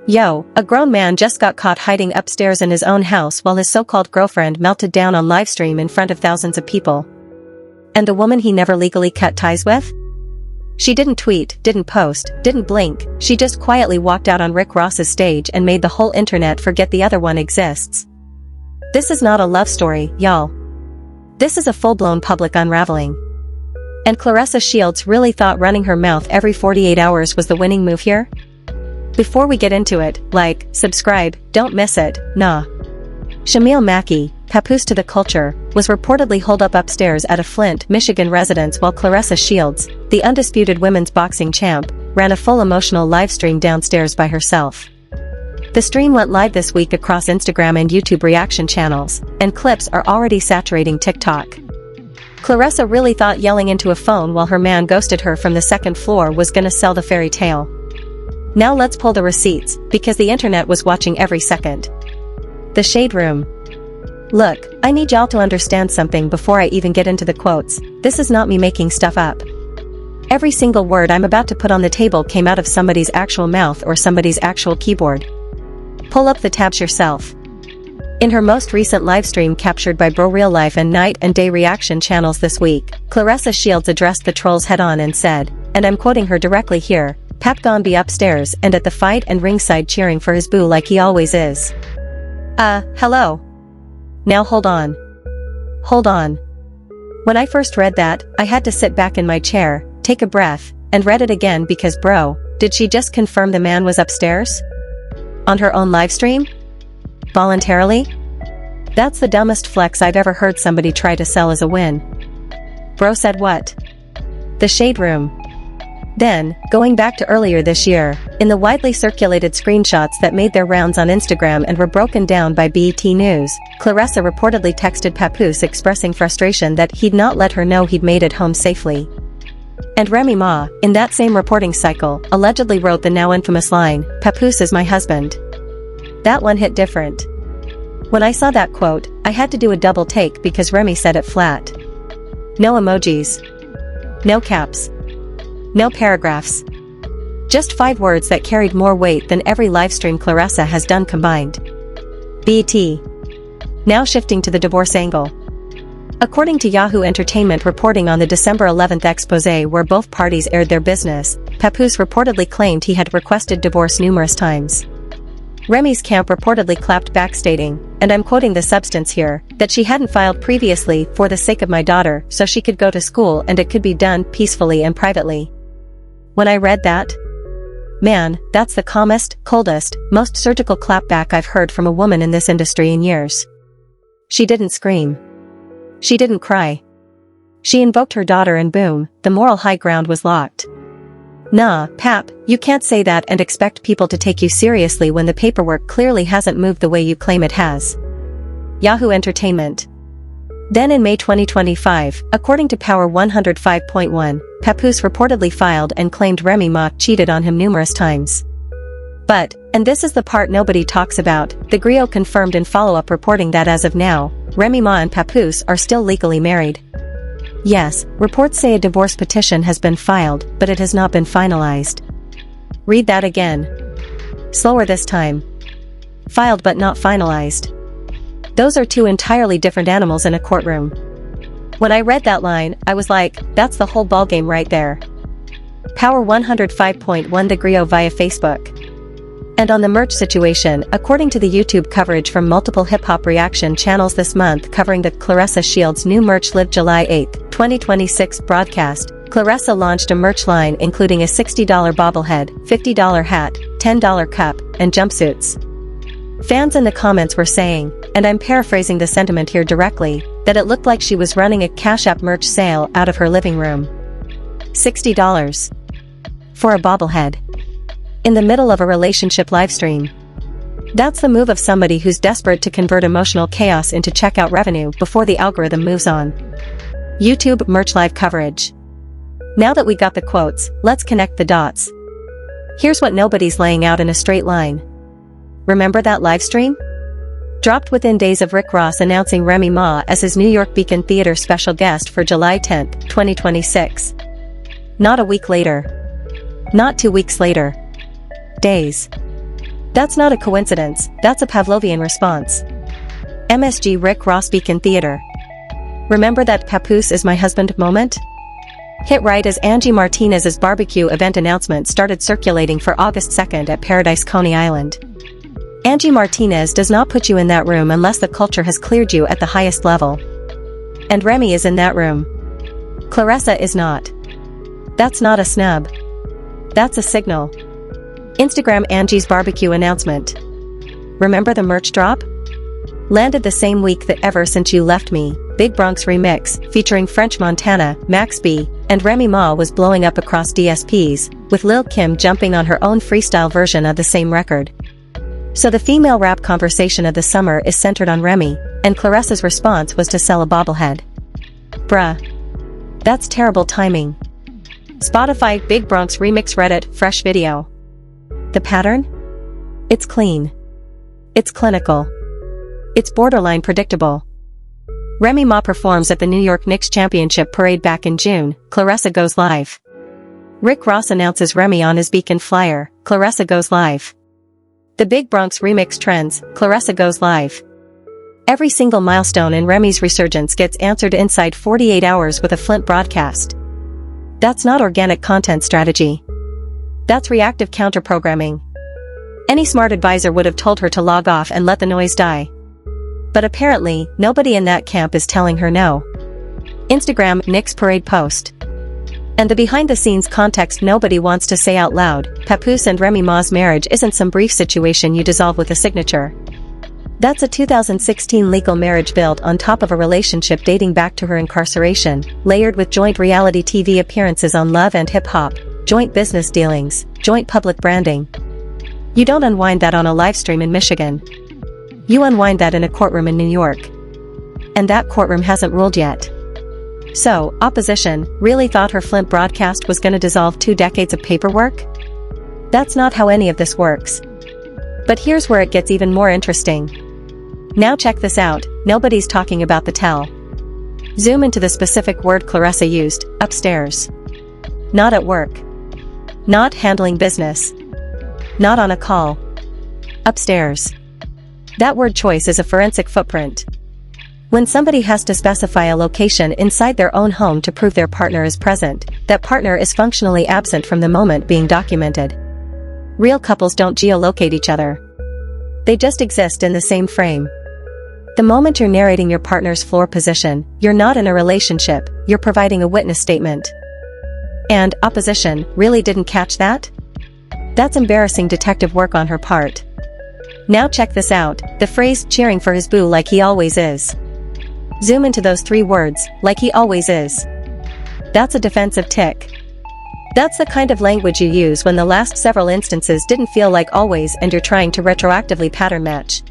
Yo, a grown man just got caught hiding upstairs in his own house while his so-called girlfriend melted down on livestream in front of thousands of people. And the woman he never legally cut ties with? She didn't tweet, didn't post, didn't blink, she just quietly walked out on Rick Ross's stage and made the whole internet forget the other one exists. This is not a love story, y'all. This is a full-blown public unraveling. And Claressa Shields really thought running her mouth every 48 hours was the winning move here? Before we get into it, like, subscribe, don't miss it, nah. Shamil Mackey, Papoose to the culture, was reportedly holed up upstairs at a Flint, Michigan residence while Claressa Shields, the undisputed women's boxing champ, ran a full emotional live stream downstairs by herself. The stream went live this week across Instagram and YouTube reaction channels, and clips are already saturating TikTok. Claressa really thought yelling into a phone while her man ghosted her from the second floor was gonna sell the fairy tale. Now let's pull the receipts, because the internet was watching every second. The Shade Room. Look, I need y'all to understand something before I even get into the quotes. This is not me making stuff up. Every single word I'm about to put on the table came out of somebody's actual mouth or somebody's actual keyboard. Pull up the tabs yourself. In her most recent livestream captured by Bro Real Life and Night and Day reaction channels this week, Claressa Shields addressed the trolls head-on and said, and I'm quoting her directly here, "Pap gon' be upstairs and at the fight and ringside cheering for his boo like he always is." Hello. Now hold on. Hold on. When I first read that, I had to sit back in my chair, take a breath, and read it again because bro, did she just confirm the man was upstairs? On her own livestream? Voluntarily? That's the dumbest flex I've ever heard somebody try to sell as a win. Bro said what? The Shade Room. Then, going back to earlier this year, in the widely circulated screenshots that made their rounds on Instagram and were broken down by BET News, Claressa reportedly texted Papoose expressing frustration that he'd not let her know he'd made it home safely. And Remy Ma, in that same reporting cycle, allegedly wrote the now infamous line, "Papoose is my husband." That one hit different. When I saw that quote, I had to do a double take because Remy said it flat. No emojis. No caps. No paragraphs. Just 5 words that carried more weight than every livestream Claressa has done combined. BT. Now shifting to the divorce angle. According to Yahoo Entertainment reporting on the December 11th exposé where both parties aired their business, Papoose reportedly claimed he had requested divorce numerous times. Remy's camp reportedly clapped back stating, and I'm quoting the substance here, that she hadn't filed previously for the sake of my daughter so she could go to school and it could be done peacefully and privately. When I read that, man, that's the calmest, coldest, most surgical clapback I've heard from a woman in this industry in years. She didn't scream. She didn't cry. She invoked her daughter and boom, the moral high ground was locked. Nah, Pap, you can't say that and expect people to take you seriously when the paperwork clearly hasn't moved the way you claim it has. Yahoo Entertainment. Then in May 2025, according to Power 105.1, Papoose reportedly filed and claimed Remy Ma cheated on him numerous times. But, and this is the part nobody talks about, the griot confirmed in follow-up reporting that as of now, Remy Ma and Papoose are still legally married. Yes, reports say a divorce petition has been filed, but it has not been finalized. Read that again. Slower this time. Filed but not finalized. Those are 2 entirely different animals in a courtroom. When I read that line, I was like, that's the whole ballgame right there. Power 105.1 The Griot via Facebook. And on the merch situation, according to the YouTube coverage from multiple hip-hop reaction channels this month covering the Claressa Shields new merch Live July 8, 2026 broadcast, Claressa launched a merch line including a $60 bobblehead, $50 hat, $10 cup, and jumpsuits. Fans in the comments were saying, and I'm paraphrasing the sentiment here directly, that it looked like she was running a Cash App merch sale out of her living room. $60. For a bobblehead. In the middle of a relationship livestream. That's the move of somebody who's desperate to convert emotional chaos into checkout revenue before the algorithm moves on. YouTube merch live coverage. Now that we got the quotes, let's connect the dots. Here's what nobody's laying out in a straight line. Remember that livestream? Dropped within days of Rick Ross announcing Remy Ma as his New York Beacon Theater special guest for July 10, 2026. Not a week later. Not 2 weeks later. Days. That's not a coincidence, that's a Pavlovian response. MSG Rick Ross Beacon Theater. Remember that Papoose is my husband moment? Hit right as Angie Martinez's barbecue event announcement started circulating for August 2nd at Paradise Coney Island. Angie Martinez does not put you in that room unless the culture has cleared you at the highest level. And Remy is in that room. Claressa is not. That's not a snub. That's a signal. Instagram Angie's barbecue announcement. Remember the merch drop? Landed the same week that Ever Since You Left Me, Big Bronx remix, featuring French Montana, Max B, and Remy Ma was blowing up across DSPs, with Lil Kim jumping on her own freestyle version of the same record. So the female rap conversation of the summer is centered on Remy, and Claressa's response was to sell a bobblehead. Bruh. That's terrible timing. Spotify Big Bronx remix Reddit fresh video. The pattern? It's clean. It's clinical. It's borderline predictable. Remy Ma performs at the New York Knicks Championship Parade back in June, Claressa goes live. Rick Ross announces Remy on his beacon flyer, Claressa goes live. The Big Bronx remix trends, Claressa goes live. Every single milestone in Remy's resurgence gets answered inside 48 hours with a Flint broadcast. That's not organic content strategy. That's reactive counter-programming. Any smart advisor would have told her to log off and let the noise die. But apparently, nobody in that camp is telling her no. Instagram Knicks Parade post. And the behind-the-scenes context nobody wants to say out loud, Papoose and Remy Ma's marriage isn't some brief situation you dissolve with a signature. That's a 2016 legal marriage built on top of a relationship dating back to her incarceration, layered with joint reality TV appearances on Love and Hip Hop, joint business dealings, joint public branding. You don't unwind that on a live stream in Michigan. You unwind that in a courtroom in New York. And that courtroom hasn't ruled yet. So, opposition really thought her Flint broadcast was gonna dissolve 2 decades of paperwork? That's not how any of this works. But here's where it gets even more interesting. Now check this out, nobody's talking about the tell. Zoom into the specific word Claressa used, upstairs. Not at work. Not handling business. Not on a call. Upstairs. That word choice is a forensic footprint. When somebody has to specify a location inside their own home to prove their partner is present, that partner is functionally absent from the moment being documented. Real couples don't geolocate each other. They just exist in the same frame. The moment you're narrating your partner's floor position, you're not in a relationship, you're providing a witness statement. And opposition really didn't catch that? That's embarrassing detective work on her part. Now check this out, the phrase cheering for his boo like he always is. Zoom into those 3 words, like he always is. That's a defensive tick. That's the kind of language you use when the last several instances didn't feel like always and you're trying to retroactively pattern match.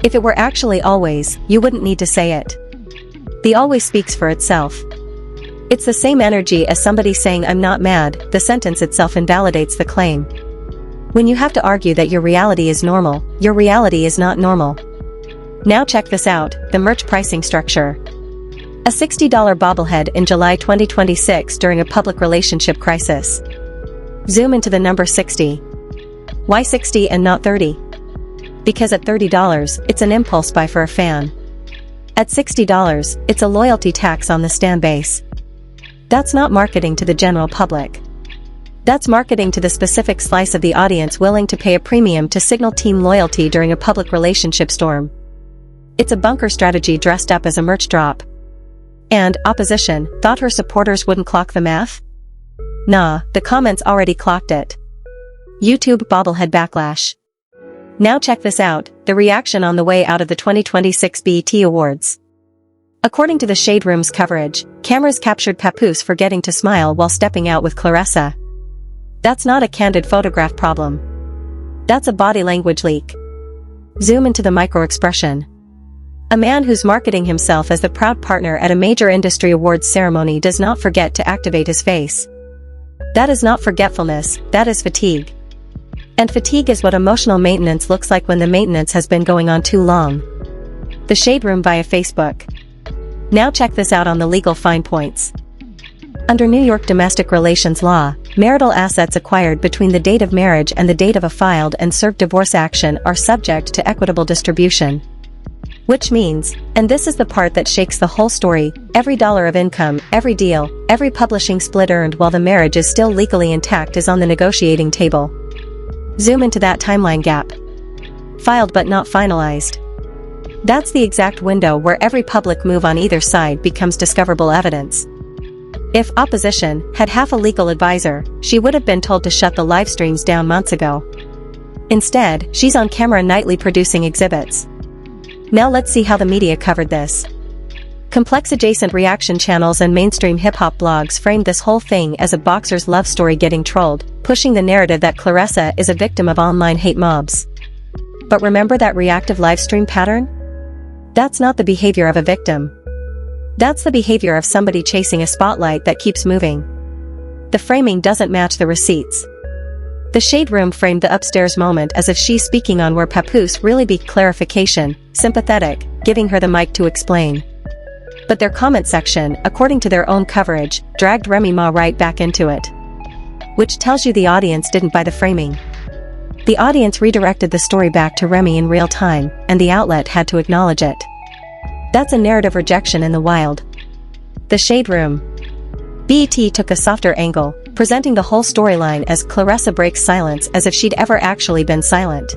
If it were actually always, you wouldn't need to say it. The always speaks for itself. It's the same energy as somebody saying I'm not mad, the sentence itself invalidates the claim. When you have to argue that your reality is normal, your reality is not normal. Now check this out, the merch pricing structure. A $60 bobblehead in July 2026 during a public relationship crisis. Zoom into the number 60. Why 60 and not 30? Because at $30, it's an impulse buy for a fan. At $60, it's a loyalty tax on the stan base. That's not marketing to the general public. That's marketing to the specific slice of the audience willing to pay a premium to signal team loyalty during a public relationship storm. It's a bunker strategy dressed up as a merch drop. And opposition thought her supporters wouldn't clock the math? Nah, the comments already clocked it. YouTube bobblehead backlash. Now check this out, the reaction on the way out of the 2026 BET Awards. According to the Shade Room's coverage, cameras captured Papoose forgetting to smile while stepping out with Claressa. That's not a candid photograph problem. That's a body language leak. Zoom into the micro-expression. A man who's marketing himself as the proud partner at a major industry awards ceremony does not forget to activate his face. That is not forgetfulness, that is fatigue. And fatigue is what emotional maintenance looks like when the maintenance has been going on too long. The Shade Room via Facebook. Now check this out on the legal fine points. Under New York domestic relations law, marital assets acquired between the date of marriage and the date of a filed and served divorce action are subject to equitable distribution. Which means, and this is the part that shakes the whole story, every dollar of income, every deal, every publishing split earned while the marriage is still legally intact is on the negotiating table. Zoom into that timeline gap. Filed but not finalized. That's the exact window where every public move on either side becomes discoverable evidence. If opposition had half a legal advisor, she would have been told to shut the live streams down months ago. Instead, she's on camera nightly producing exhibits. Now let's see how the media covered this. Complex adjacent reaction channels and mainstream hip-hop blogs framed this whole thing as a boxer's love story getting trolled, pushing the narrative that Claressa is a victim of online hate mobs. But remember that reactive livestream pattern? That's not the behavior of a victim. That's the behavior of somebody chasing a spotlight that keeps moving. The framing doesn't match the receipts. The Shade Room framed the upstairs moment as if she's speaking on where Papoose really be clarification, sympathetic, giving her the mic to explain. But their comment section, according to their own coverage, dragged Remy Ma right back into it. Which tells you the audience didn't buy the framing. The audience redirected the story back to Remy in real time, and the outlet had to acknowledge it. That's a narrative rejection in the wild. The Shade Room. BET took a softer angle, presenting the whole storyline as Claressa breaks silence as if she'd ever actually been silent.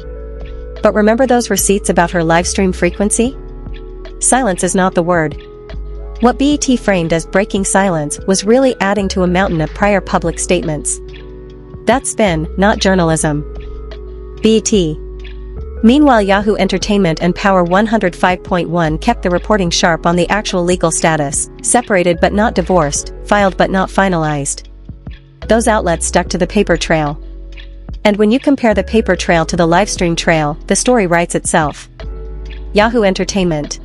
But remember those receipts about her livestream frequency? Silence is not the word. What BET framed as breaking silence was really adding to a mountain of prior public statements. That's spin, not journalism. BET. Meanwhile, Yahoo Entertainment and Power 105.1 kept the reporting sharp on the actual legal status, separated but not divorced, filed but not finalized. Those outlets stuck to the paper trail. And when you compare the paper trail to the livestream trail, the story writes itself. Yahoo Entertainment.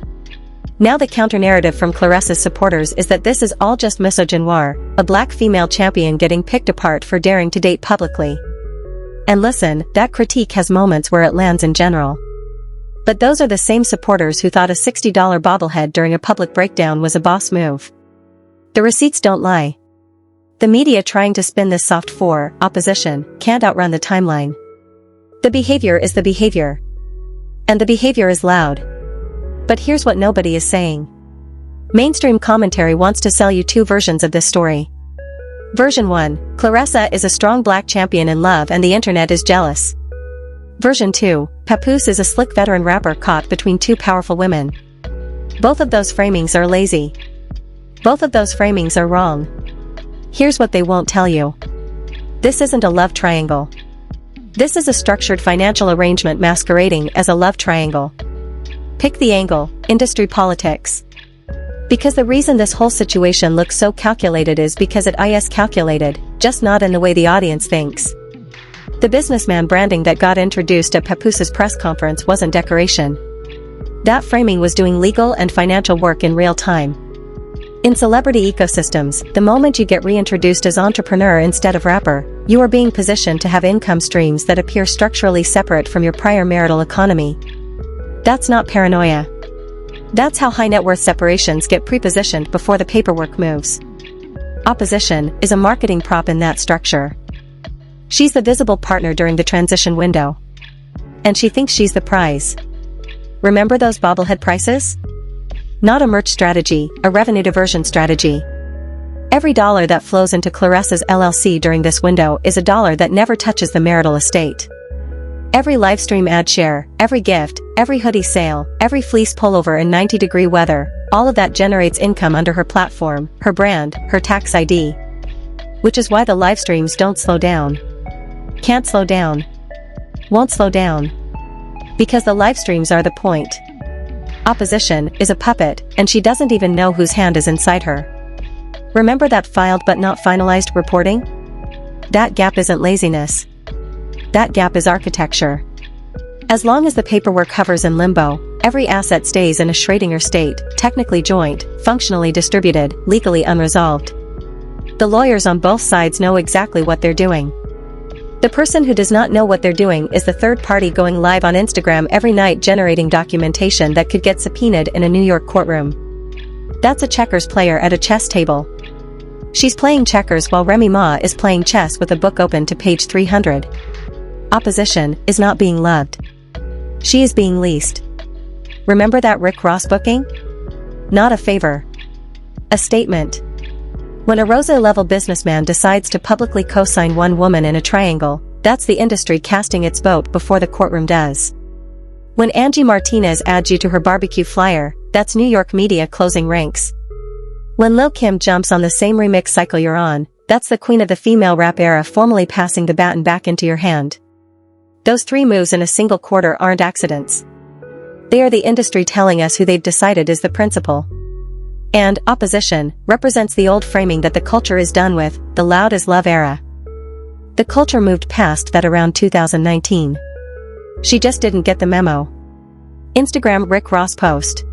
Now the counter-narrative from Claressa's supporters is that this is all just misogynoir, a black female champion getting picked apart for daring to date publicly. And listen, that critique has moments where it lands in general. But those are the same supporters who thought a $60 bobblehead during a public breakdown was a boss move. The receipts don't lie. The media trying to spin this soft for opposition can't outrun the timeline. The behavior is the behavior. And the behavior is loud. But here's what nobody is saying. Mainstream commentary wants to sell you two versions of this story. Version 1, Claressa is a strong black champion in love and the internet is jealous. Version 2, Papoose is a slick veteran rapper caught between two powerful women. Both of those framings are lazy. Both of those framings are wrong. Here's what they won't tell you. This isn't a love triangle. This is a structured financial arrangement masquerading as a love triangle. Pick the angle, industry politics. Because the reason this whole situation looks so calculated is because it is calculated, just not in the way the audience thinks. The businessman branding that got introduced at Papoose's press conference wasn't decoration. That framing was doing legal and financial work in real time. In celebrity ecosystems, the moment you get reintroduced as entrepreneur instead of rapper, you are being positioned to have income streams that appear structurally separate from your prior marital economy. That's not paranoia. That's how high net worth separations get prepositioned before the paperwork moves. Opposition is a marketing prop in that structure. She's the visible partner during the transition window. And she thinks she's the prize. Remember those bobblehead prices? Not a merch strategy, a revenue diversion strategy. Every dollar that flows into Claressa's LLC during this window is a dollar that never touches the marital estate. Every livestream ad share, every gift, every hoodie sale, every fleece pullover in 90-degree weather, all of that generates income under her platform, her brand, her tax ID. Which is why the livestreams don't slow down. Can't slow down. Won't slow down. Because the livestreams are the point. Opposition is a puppet, and she doesn't even know whose hand is inside her. Remember that filed but not finalized reporting? That gap isn't laziness. That gap is architecture. As long as the paperwork hovers in limbo, every asset stays in a Schrödinger state, technically joint, functionally distributed, legally unresolved. The lawyers on both sides know exactly what they're doing. The person who does not know what they're doing is the third party going live on Instagram every night generating documentation that could get subpoenaed in a New York courtroom. That's a checkers player at a chess table. She's playing checkers while Remy Ma is playing chess with a book open to page 300. Opposition is not being loved. She is being leased. Remember that Rick Ross booking? Not a favor. A statement. When a Rosa-level businessman decides to publicly co-sign one woman in a triangle, that's the industry casting its vote before the courtroom does. When Angie Martinez adds you to her barbecue flyer, that's New York media closing ranks. When Lil Kim jumps on the same remix cycle you're on, that's the queen of the female rap era formally passing the baton back into your hand. Those 3 moves in a single quarter aren't accidents. They are the industry telling us who they've decided is the principal. And opposition represents the old framing that the culture is done with, the loud as love era. The culture moved past that around 2019. She just didn't get the memo. Instagram Rick Ross post.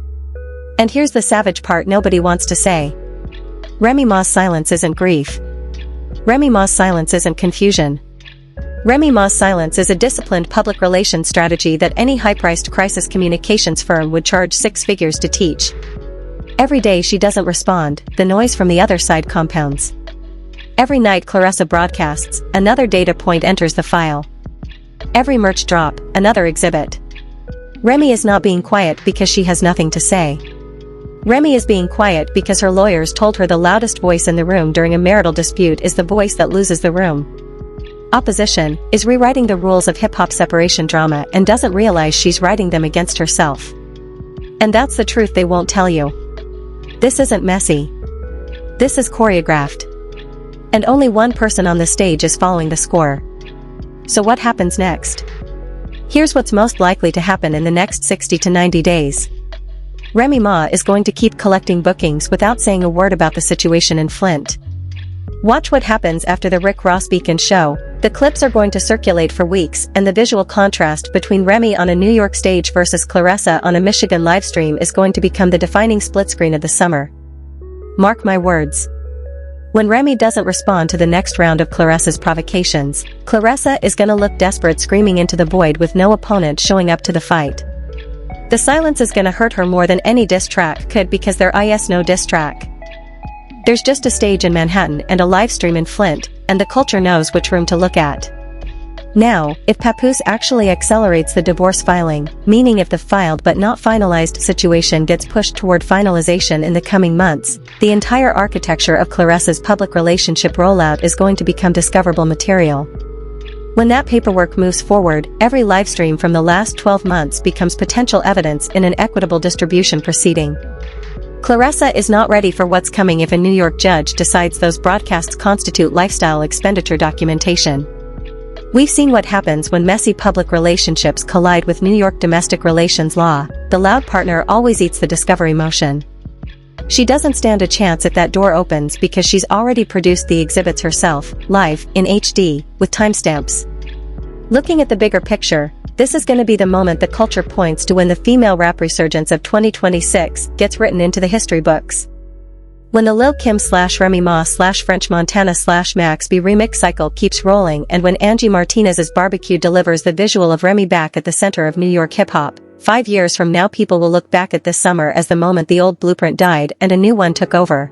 And here's the savage part nobody wants to say. Remy Ma's silence isn't grief. Remy Ma's silence isn't confusion. Remy Ma's silence is a disciplined public relations strategy that any high-priced crisis communications firm would charge 6 figures to teach. Every day she doesn't respond, the noise from the other side compounds. Every night Claressa broadcasts, another data point enters the file. Every merch drop, another exhibit. Remy is not being quiet because she has nothing to say. Remy is being quiet because her lawyers told her the loudest voice in the room during a marital dispute is the voice that loses the room. Opposition is rewriting the rules of hip-hop separation drama and doesn't realize she's writing them against herself. And that's the truth they won't tell you. This isn't messy. This is choreographed. And only one person on the stage is following the score. So what happens next? Here's what's most likely to happen in the next 60 to 90 days. Remy Ma is going to keep collecting bookings without saying a word about the situation in Flint. Watch what happens after the Rick Ross Beacon show. The clips are going to circulate for weeks, and the visual contrast between Remy on a New York stage versus Claressa on a Michigan livestream is going to become the defining split screen of the summer. Mark my words. When Remy doesn't respond to the next round of Claressa's provocations, Claressa is gonna look desperate screaming into the void with no opponent showing up to the fight. The silence is gonna hurt her more than any diss track could because there is no diss track. There's just a stage in Manhattan and a live stream in Flint, and the culture knows which room to look at. Now, if Papoose actually accelerates the divorce filing, meaning if the filed but not finalized situation gets pushed toward finalization in the coming months, the entire architecture of Claressa's public relationship rollout is going to become discoverable material. When that paperwork moves forward, every livestream from the last 12 months becomes potential evidence in an equitable distribution proceeding. Claressa is not ready for what's coming if a New York judge decides those broadcasts constitute lifestyle expenditure documentation. We've seen what happens when messy public relationships collide with New York domestic relations law. The loud partner always eats the discovery motion. She doesn't stand a chance if that door opens because she's already produced the exhibits herself, live, in HD, with timestamps. Looking at the bigger picture, this is going to be the moment the culture points to when the female rap resurgence of 2026 gets written into the history books. When the Lil Kim / Remy Ma / French Montana / Max B remix cycle keeps rolling, and when Angie Martinez's barbecue delivers the visual of Remy back at the center of New York hip-hop, 5 years from now people will look back at this summer as the moment the old blueprint died and a new one took over.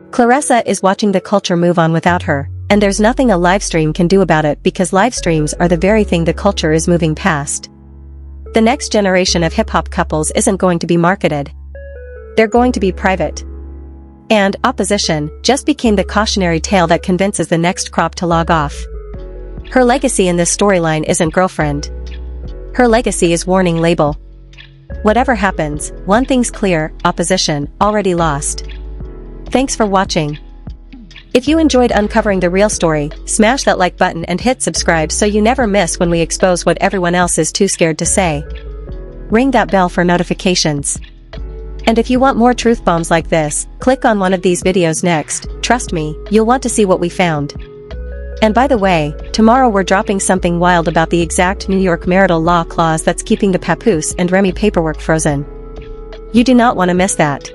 Claressa is watching the culture move on without her, and there's nothing a livestream can do about it because livestreams are the very thing the culture is moving past. The next generation of hip-hop couples isn't going to be marketed. They're going to be private. And opposition just became the cautionary tale that convinces the next crop to log off. Her legacy in this storyline isn't girlfriend. Her legacy is warning label. Whatever happens, one thing's clear: opposition already lost. Thanks for watching. If you enjoyed uncovering the real story, smash that like button and hit subscribe so you never miss when we expose what everyone else is too scared to say. Ring that bell for notifications. And if you want more truth bombs like this, click on one of these videos next. Trust me, you'll want to see what we found. And by the way, tomorrow we're dropping something wild about the exact New York marital law clause that's keeping the Papoose and Remy paperwork frozen. You do not want to miss that.